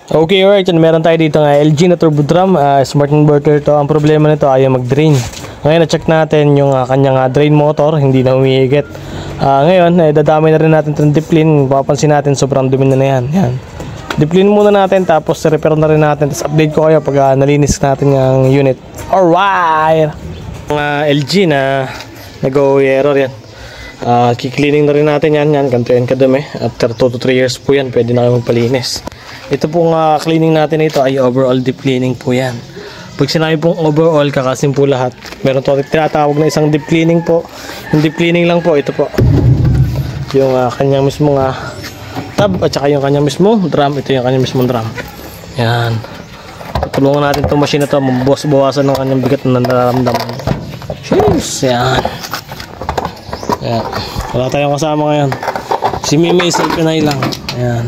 Okay, alright. Yan, meron tayo dito nga LG na turbo drum. Smart inverter to. Ang problema nito ayaw mag-drain. Ngayon, na-check natin yung kanyang drain motor. Hindi na humihigit. Ngayon, dadamay na rin natin itong deep clean. Papansin natin sobrang dumi na yan. Yan. Deep clean muna natin. Tapos repair na rin natin. Tapos update ko kayo pag nalinis natin yung unit. Alright! LG na nag-o error yan. Kikleaning na rin natin yan. Ganito yan kadumi. After 2 to 3 years po yan, pwede na kayo magpalinis. Ito pong cleaning natin ito ay overall deep cleaning po yan. Pag sinabi pong overall, kakasim po lahat. Meron to tinatawag na isang deep cleaning po. Yung deep cleaning lang po, ito po. Yung kanyang mismong tub at saka yung kanyang mismong drum. Ito yung kanyang mismong drum. Yan. Tulungan natin itong machine na ito. Mabawasan ng kanyang bigat na nararamdaman. Jeez, yan. Yan. Wala tayong kasama ngayon. Si Mimi, self-inay lang. Yan.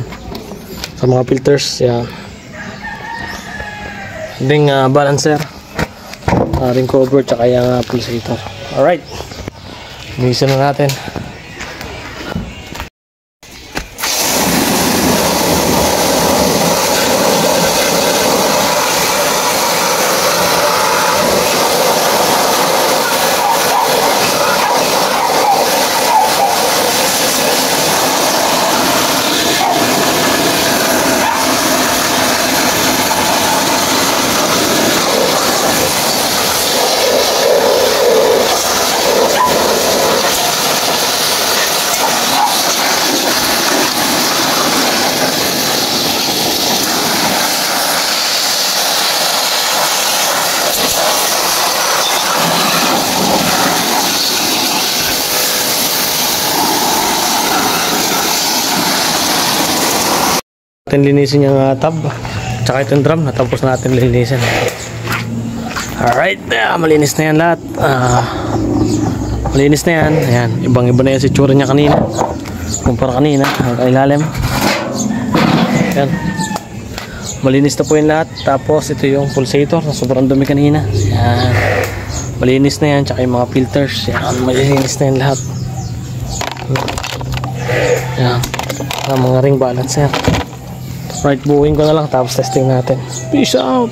Sa mga filters, yan. Ding balancer, ring cover, tsaka yung pulsator. Alright, linisin na natin. Natin linisin yung tab tsaka itong drum, natapos natin linisin. Alright, malinis na yan lahat. Malinis na yan. Ayan, ibang iba na yan si tsura niya kanina kumpara kanina, ilalim. Ayan, malinis na po yung lahat. Tapos ito yung pulsator na sobrang dumi kanina. Ayan, malinis na yan, tsaka yung mga filters. Ayan, malinis na yan lahat. Ayan, mga ring balancer. Right, buuin ko na lang tapos testing natin. Peace out!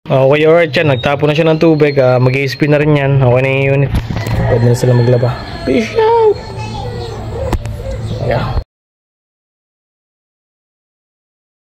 Okay, alright yan. Nagtapo na siya ng tubig. Mag-i-spin na rin yan. Okay na yung unit. Pwede na sila maglaba. Peace out! Yeah.